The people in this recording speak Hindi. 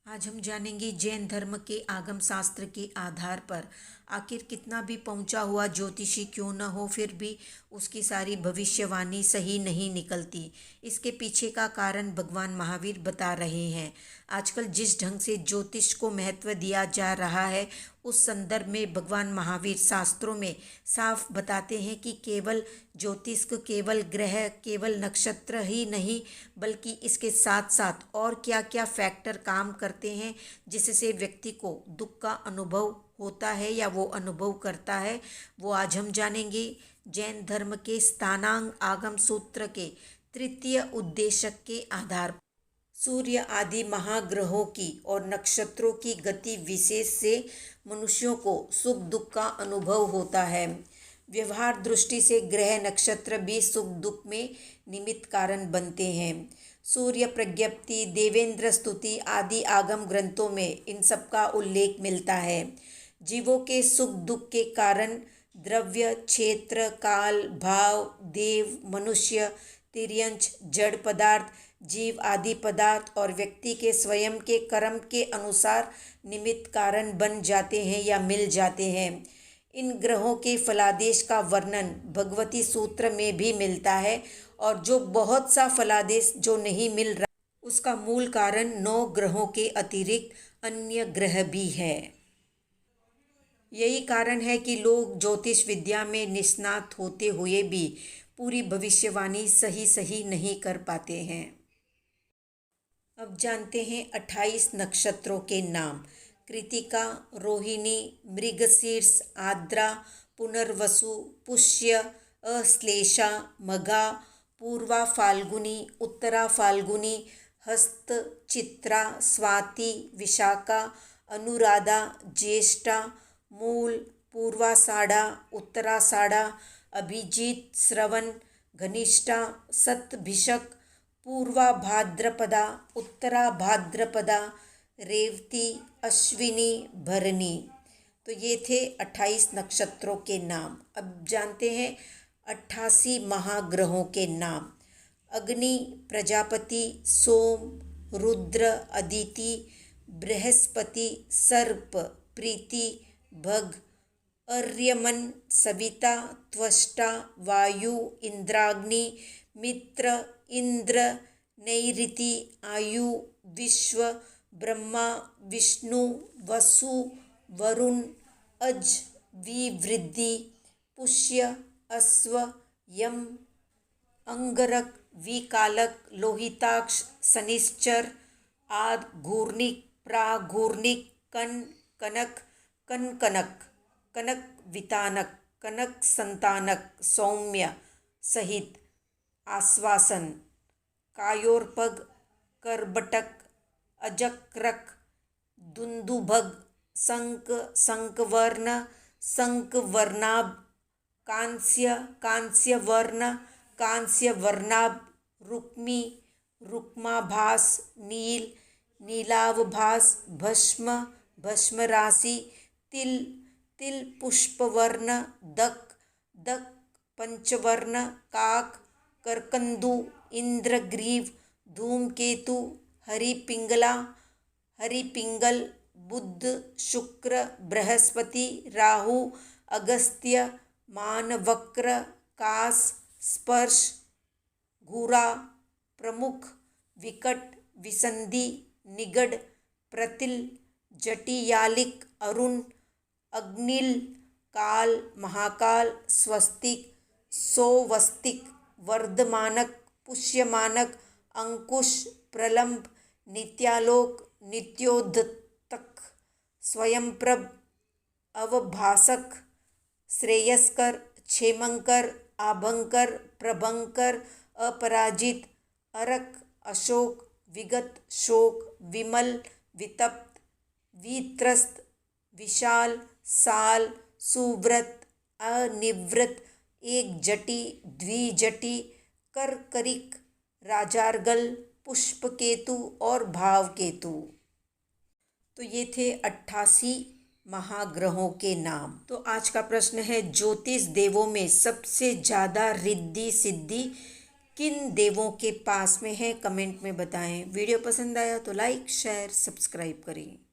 आज हम जानेंगे जैन धर्म के आगम शास्त्र के आधार पर आखिर कितना भी पहुंचा हुआ ज्योतिषी क्यों न हो, फिर भी उसकी सारी भविष्यवाणी सही नहीं निकलती। इसके पीछे का कारण भगवान महावीर बता रहे हैं। आजकल जिस ढंग से ज्योतिष को महत्व दिया जा रहा है, उस संदर्भ में भगवान महावीर शास्त्रों में साफ बताते हैं कि केवल ज्योतिष को केवल ग्रह, केवल नक्षत्र ही नहीं, बल्कि इसके साथ साथ और क्या क्या फैक्टर काम करते हैं जिससे व्यक्ति को दुख का अनुभव होता है या वो अनुभव करता है, वो आज हम जानेंगे। जैन धर्म के स्थानांग आगम सूत्र के तृतीय उद्देश्य के आधार पर सूर्य आदि महाग्रहों की और नक्षत्रों की गति विशेष से मनुष्यों को सुख दुख का अनुभव होता है। व्यवहार दृष्टि से ग्रह नक्षत्र भी सुख दुख में निमित्त कारण बनते हैं। सूर्य प्रज्ञप्ति, देवेंद्र स्तुति आदि आगम ग्रंथों में इन सब का उल्लेख मिलता है। जीवों के सुख दुख के कारण द्रव्य, क्षेत्र, काल, भाव, देव, मनुष्य, तिर्यंच, जड़ पदार्थ, जीव आदि पदार्थ और व्यक्ति के स्वयं के कर्म के अनुसार निमित्त कारण बन जाते हैं या मिल जाते हैं। इन ग्रहों के फलादेश का वर्णन भगवती सूत्र में भी मिलता है, और जो बहुत सा फलादेश जो नहीं मिल रहा, उसका मूल कारण 9 ग्रहों के अतिरिक्त अन्य ग्रह भी है। यही कारण है कि लोग ज्योतिष विद्या में निष्णात होते हुए भी पूरी भविष्यवाणी सही सही नहीं कर पाते हैं। अब जानते हैं 28 नक्षत्रों के नाम। कृतिका, रोहिणी, मृगशीर्ष, आद्रा, पुनर्वसु, पुष्य, अश्लेषा, मघा, पूर्वा फाल्गुनी, उत्तरा फाल्गुनी, हस्त, चित्रा, स्वाति, विशाखा, अनुराधा, ज्येष्ठा, मूल, पूर्वाषाढ़ा, उत्तराषाढ़ा, अभिजीत, श्रवण, घनिष्ठा, शतभिषक, पूर्वा भाद्रपदा, उत्तरा भाद्रपदा, रेवती, अश्विनी, भरणी। तो ये थे 28 नक्षत्रों के नाम। अब जानते हैं 88 महाग्रहों के नाम। अग्नि, प्रजापति, सोम, रुद्र, अदिति, बृहस्पति, सर्प, प्रीति, भग, अर्यमन, सविता, त्वष्टा, वायु, इंद्राग्नि, मित्र, इंद्र, नैऋति, आयु, विश्व, ब्रह्मा, विष्णु, वसु, वरुण, अज, विवृद्धि, पुष्य, अश्व, यम, अंगरक, विकालक, लोहिताक्ष, शनिश्चर, आद, घूर्णिक, प्राघूर्णिक, कन, कनक, कनकनक, कनक वितानक, कनक संतानक, सौम्य, सहित, आश्वासन, कायोर्पग, करबटक, अजक्रक, दुंदुभग, शंक, शंकवर्ण, शंकवर्णाभ, कांस्य, कांस्यवर्ण, कांस्यवर्णाभ, रुक्मी, रुक्माभास, नील, नीलावभास, भस्म, भस्म राशि, तिल, तिल पुष्पवर्ण, दक, दक पंचवर्ण, काक, करकंदु, इंद्रग्रीव, धूमकेतु, हरिपिंगला, हरिपिंगल, बुध, शुक्र, बृहस्पति, राहु, अगस्त्य, मानवक्र, कास, स्पर्श, घूरा, प्रमुख, विकट, विसंधि, निगड, प्रतिल, जटियालिक, अरुण, अग्निल, काल, महाकाल, स्वस्तिक, सोवस्तिक, वर्धमानक, पुष्यमानक, अंकुश, प्रलंब, नित्यालोक, नित्योद्धतक, स्वयंप्रभ, अवभासक, श्रेयस्कर, क्षेमंकर, आभंकर, प्रभंकर, अपराजित, अरक, अशोक, विगत, शोक, विमल, वितप्त, वित्रस्त, विशाल, साल, सुव्रत, अनिवृत, एक जटी, द्विजटी, करकरिक, राजार्गल, पुष्पकेतु और भावकेतु। तो ये थे 88 महाग्रहों के नाम। तो आज का प्रश्न है, ज्योतिष देवों में सबसे ज़्यादा रिद्धि सिद्धि किन देवों के पास में है, कमेंट में बताएं। वीडियो पसंद आया तो लाइक शेयर सब्सक्राइब करें।